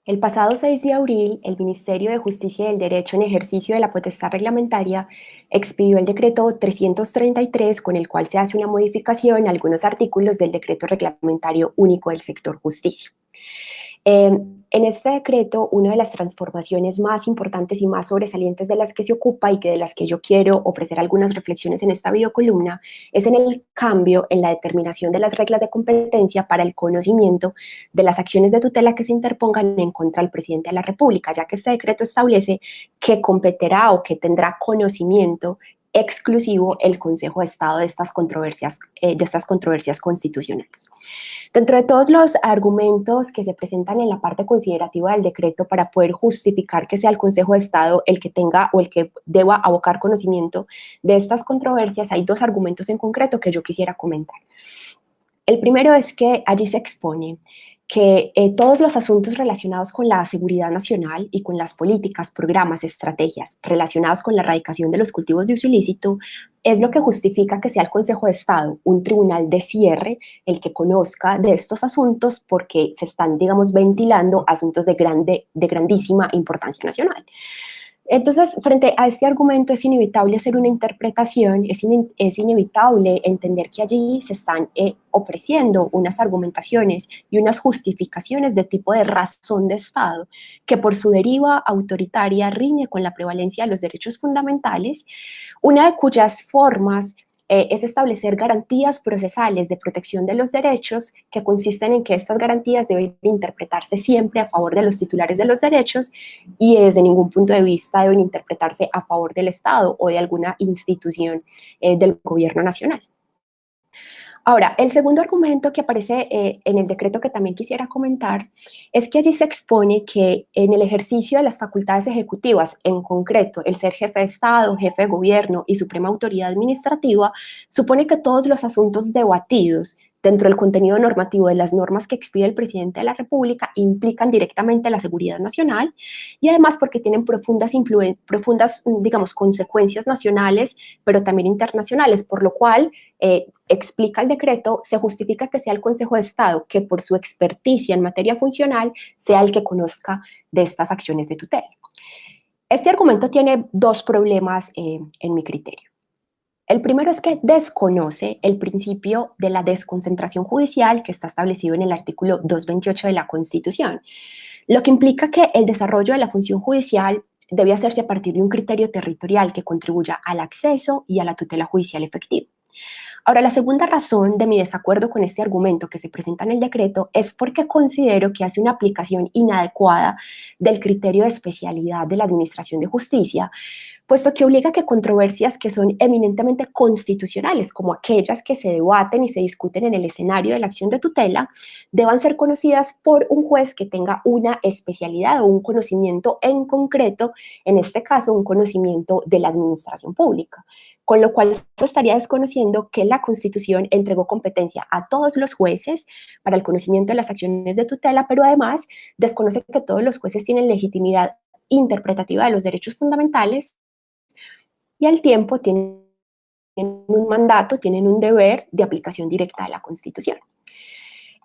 El pasado 6 de abril, el Ministerio de Justicia y del Derecho en ejercicio de la potestad reglamentaria expidió el decreto 333 con el cual se hace una modificación a algunos artículos del decreto reglamentario único del sector justicia. En este decreto, una de las transformaciones más importantes y más sobresalientes de las que se ocupa y que de las que yo quiero ofrecer algunas reflexiones en esta videocolumna es en el cambio en la determinación de las reglas de competencia para el conocimiento de las acciones de tutela que se interpongan en contra del presidente de la República, ya que este decreto establece que competirá o que tendrá conocimiento exclusivo el Consejo de Estado de estas controversias constitucionales. Dentro de todos los argumentos que se presentan en la parte considerativa del decreto para poder justificar que sea el Consejo de Estado el que tenga o el que deba abocar conocimiento de estas controversias, hay dos argumentos en concreto que yo quisiera comentar. El primero es que allí se expone que todos los asuntos relacionados con la seguridad nacional y con las políticas, programas, estrategias relacionados con la erradicación de los cultivos de uso ilícito es lo que justifica que sea el Consejo de Estado, un tribunal de cierre, el que conozca de estos asuntos porque se están, digamos, ventilando asuntos de grandísima importancia nacional. Entonces, frente a este argumento es inevitable hacer una interpretación, es inevitable entender que allí se están ofreciendo unas argumentaciones y unas justificaciones de tipo de razón de Estado que por su deriva autoritaria riñe con la prevalencia de los derechos fundamentales, una de cuyas formas es establecer garantías procesales de protección de los derechos que consisten en que estas garantías deben interpretarse siempre a favor de los titulares de los derechos y desde ningún punto de vista deben interpretarse a favor del Estado o de alguna institución del gobierno nacional. Ahora, el segundo argumento que aparece en el decreto que también quisiera comentar es que allí se expone que en el ejercicio de las facultades ejecutivas, en concreto el ser jefe de Estado, jefe de gobierno y suprema autoridad administrativa, supone que todos los asuntos debatidos dentro del contenido normativo de las normas que expide el presidente de la República implican directamente la seguridad nacional y además porque tienen profundas, digamos, consecuencias nacionales, pero también internacionales, por lo cual explica el decreto, se justifica que sea el Consejo de Estado que por su experticia en materia funcional sea el que conozca de estas acciones de tutela. Este argumento tiene dos problemas en mi criterio. El primero es que desconoce el principio de la desconcentración judicial que está establecido en el artículo 228 de la Constitución, lo que implica que el desarrollo de la función judicial debe hacerse a partir de un criterio territorial que contribuya al acceso y a la tutela judicial efectiva. Ahora, la segunda razón de mi desacuerdo con este argumento que se presenta en el decreto es porque considero que hace una aplicación inadecuada del criterio de especialidad de la Administración de Justicia, puesto que obliga a que controversias que son eminentemente constitucionales, como aquellas que se debaten y se discuten en el escenario de la acción de tutela, deban ser conocidas por un juez que tenga una especialidad o un conocimiento en concreto, en este caso un conocimiento de la administración pública, con lo cual se estaría desconociendo que la Constitución entregó competencia a todos los jueces para el conocimiento de las acciones de tutela, pero además desconoce que todos los jueces tienen legitimidad interpretativa de los derechos fundamentales y al tiempo tienen un mandato, tienen un deber de aplicación directa de la Constitución.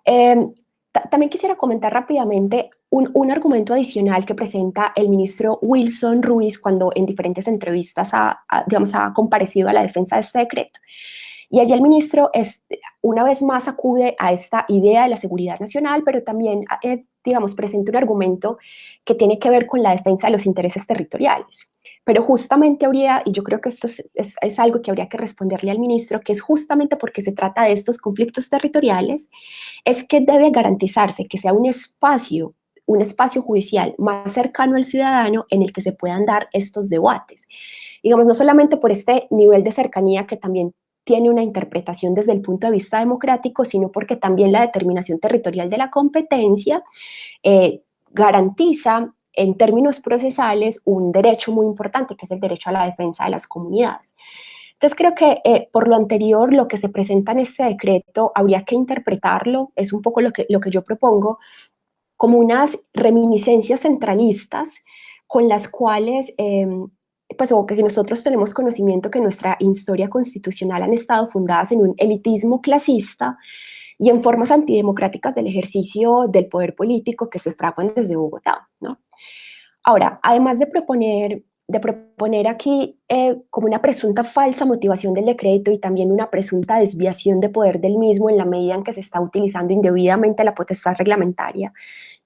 También quisiera comentar rápidamente un argumento adicional que presenta el ministro Wilson Ruiz cuando en diferentes entrevistas digamos, ha comparecido a la defensa de este decreto. Y allí el ministro una vez más acude a esta idea de la seguridad nacional, pero también, digamos, presenta un argumento que tiene que ver con la defensa de los intereses territoriales. Pero justamente habría, y yo creo que esto es algo que habría que responderle al ministro, que es justamente porque se trata de estos conflictos territoriales, es que debe garantizarse que sea un espacio judicial más cercano al ciudadano en el que se puedan dar estos debates. Digamos, no solamente por este nivel de cercanía que también tiene una interpretación desde el punto de vista democrático, sino porque también la determinación territorial de la competencia garantiza en términos procesales un derecho muy importante, que es el derecho a la defensa de las comunidades. Entonces creo que por lo anterior, lo que se presenta en este decreto, habría que interpretarlo, es un poco lo que yo propongo, como unas reminiscencias centralistas con las cuales, pues, o que nosotros tenemos conocimiento que nuestra historia constitucional han estado fundadas en un elitismo clasista y en formas antidemocráticas del ejercicio del poder político que se fraguan desde Bogotá, ¿no? Ahora, además de proponer aquí como una presunta falsa motivación del decreto y también una presunta desviación de poder del mismo en la medida en que se está utilizando indebidamente la potestad reglamentaria,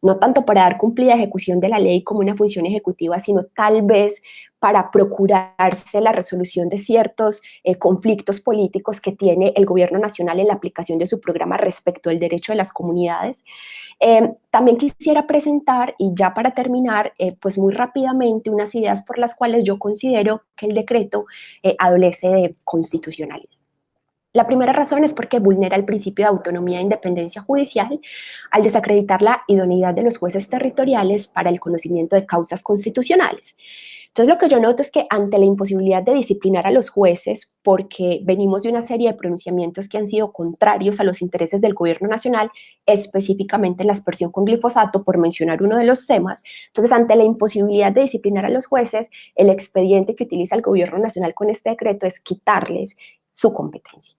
no tanto para dar cumplida ejecución de la ley como una función ejecutiva, sino tal vez para procurarse la resolución de ciertos conflictos políticos que tiene el gobierno nacional en la aplicación de su programa respecto al derecho de las comunidades. También quisiera presentar, y ya para terminar, pues muy rápidamente, unas ideas por las cuales yo considero que el decreto adolece de constitucionalidad. La primera razón es porque vulnera el principio de autonomía e independencia judicial al desacreditar la idoneidad de los jueces territoriales para el conocimiento de causas constitucionales. Entonces, lo que yo noto es que ante la imposibilidad de disciplinar a los jueces, porque venimos de una serie de pronunciamientos que han sido contrarios a los intereses del gobierno nacional, específicamente en la aspersión con glifosato, por mencionar uno de los temas, entonces, ante la imposibilidad de disciplinar a los jueces, el expediente que utiliza el gobierno nacional con este decreto es quitarles su competencia.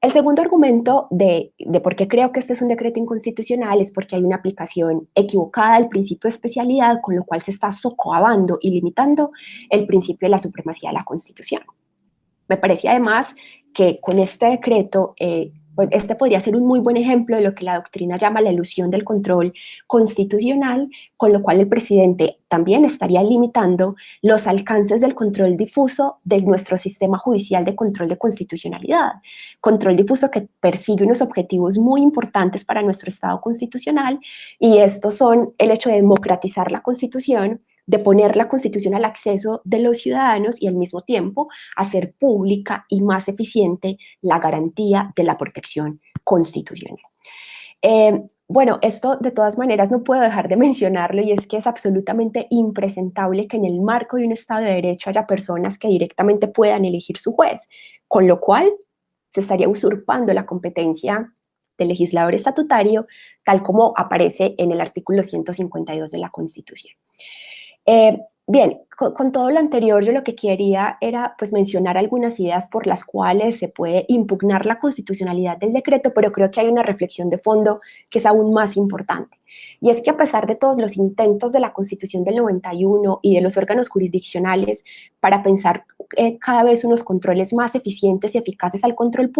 El segundo argumento de por qué creo que este es un decreto inconstitucional es porque hay una aplicación equivocada del principio de especialidad, con lo cual se está socavando y limitando el principio de la supremacía de la Constitución. Me parece además que con este decreto, este podría ser un muy buen ejemplo de lo que la doctrina llama la elusión del control constitucional, con lo cual el presidente también estaría limitando los alcances del control difuso de nuestro sistema judicial de control de constitucionalidad. Control difuso que persigue unos objetivos muy importantes para nuestro Estado constitucional, y estos son el hecho de democratizar la Constitución, de poner la Constitución al acceso de los ciudadanos y al mismo tiempo hacer pública y más eficiente la garantía de la protección constitucional. Bueno, esto de todas maneras no puedo dejar de mencionarlo, y es que es absolutamente impresentable que en el marco de un Estado de Derecho haya personas que directamente puedan elegir su juez, con lo cual se estaría usurpando la competencia del legislador estatutario, tal como aparece en el artículo 152 de la Constitución. Bien, con todo lo anterior, yo lo que quería era pues mencionar algunas ideas por las cuales se puede impugnar la constitucionalidad del decreto, pero creo que hay una reflexión de fondo que es aún más importante. Y es que a pesar de todos los intentos de la Constitución del 91 y de los órganos jurisdiccionales para pensar cada vez unos controles más eficientes y eficaces al control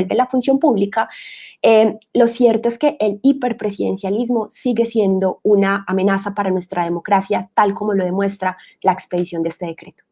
de la función pública, lo cierto es que el hiperpresidencialismo sigue siendo una amenaza para nuestra democracia, tal como lo demuestra la expedición de este decreto.